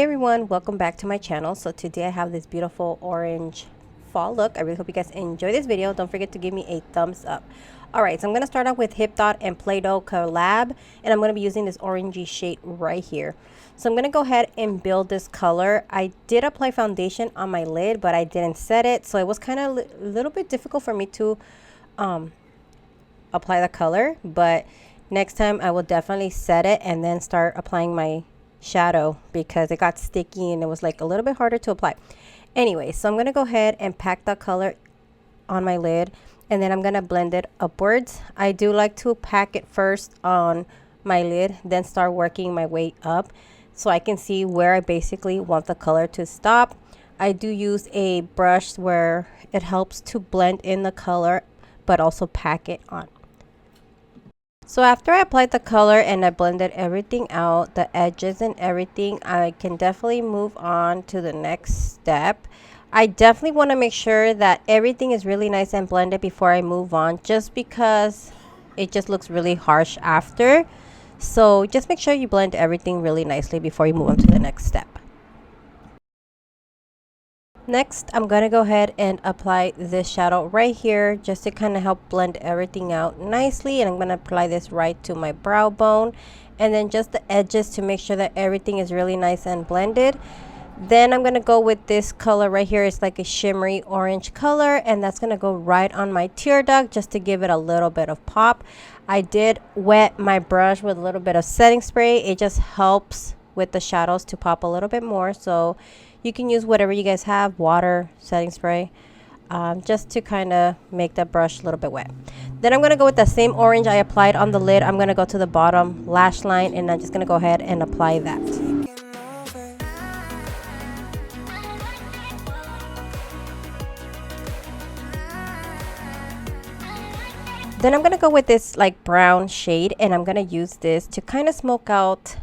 everyone, welcome back to my channel. So today I have this beautiful orange fall look. I really hope you guys enjoy this video. Don't forget to give me a thumbs up. Alright, so I'm going to start off with Hip Dot and Play-Doh collab, and I'm going to be using this orangey shade right here. So I'm going to go ahead and build this color. I did apply foundation on my lid, but I didn't set it, so it was kind of a little bit difficult for me to apply the color, but next time I will definitely set it and then start applying my shadow because it got sticky and it was like a little bit harder to apply. Anyway, so I'm going to go ahead and pack the color on my lid, and then I'm going to blend it upwards. I do like to pack it first on my lid, then start working my way up so I can see where I basically want the color to stop. I do use a brush where it helps to blend in the color but also pack it on. So after I applied the color and I blended everything out, the edges and everything, I can definitely move on to the next step. I definitely want to make sure that everything is really nice and blended before I move on, just because it just looks really harsh after. So just make sure you blend everything really nicely before you move on to the next step. Next, I'm going to go ahead and apply this shadow right here just to kind of help blend everything out nicely. And I'm going to apply this right to my brow bone and then just the edges to make sure that everything is really nice and blended. Then I'm going to go with this color right here. It's like a shimmery orange color, and that's going to go right on my tear duct just to give it a little bit of pop. I did wet my brush with a little bit of setting spray. It just helps with the shadows to pop a little bit more. So you can use whatever you guys have, water, setting spray, just to kind of make the brush a little bit wet. Then I'm going to go with the same orange I applied on the lid. I'm going to go to the bottom lash line, and I'm just going to go ahead and apply that. Then I'm going to go with this like brown shade, and I'm going to use this to kind of smoke out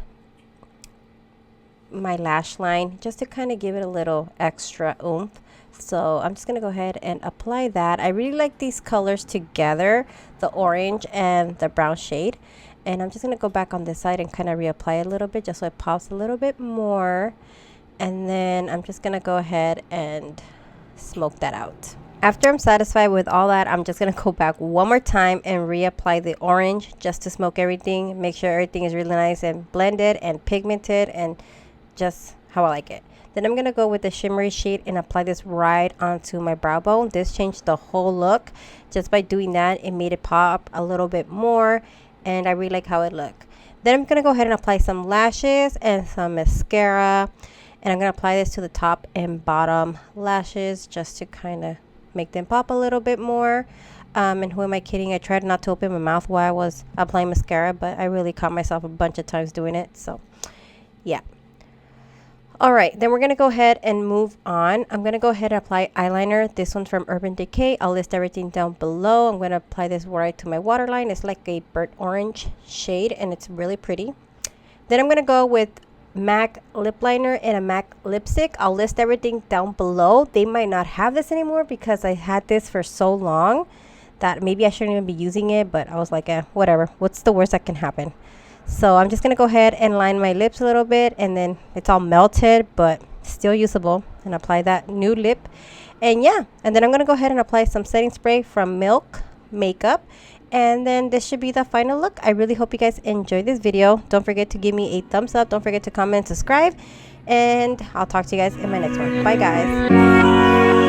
my lash line just to kind of give it a little extra oomph. So I'm just going to go ahead and apply that. I really like these colors together, the orange and the brown shade, and I'm just going to go back on this side and kind of reapply a little bit just so it pops a little bit more. And then I'm just going to go ahead and smoke that out. After I'm satisfied with all that, I'm just going to go back one more time and reapply the orange just to smoke everything, make sure everything is really nice and blended and pigmented and just how I like it. Then I'm going to go with the shimmery shade and apply this right onto my brow bone. This changed the whole look. Just by doing that, it made it pop a little bit more, and I really like how it looked. Then I'm going to go ahead and apply some lashes and some mascara, and I'm going to apply this to the top and bottom lashes just to kind of make them pop a little bit more. And who am I kidding? I tried not to open my mouth while I was applying mascara, but I really caught myself a bunch of times doing it. So yeah. All right, then we're going to go ahead and move on. I'm going to go ahead and apply eyeliner. This one's from Urban Decay. I'll list everything down below. I'm going to apply this right to my waterline. It's like a burnt orange shade, and it's really pretty. Then I'm going to go with MAC lip liner and a MAC lipstick. I'll list everything down below. They might not have this anymore because I had this for so long that maybe I shouldn't even be using it, but I was like, whatever. What's the worst that can happen? So I'm just going to go ahead and line my lips a little bit, and then it's all melted but still usable, and apply that nude lip. And yeah, and then I'm going to go ahead and apply some setting spray from Milk Makeup, and then this should be the final look. I really hope you guys enjoyed this video. Don't forget to give me a thumbs up. Don't forget to comment and subscribe, and I'll talk to you guys in my next one. Bye guys.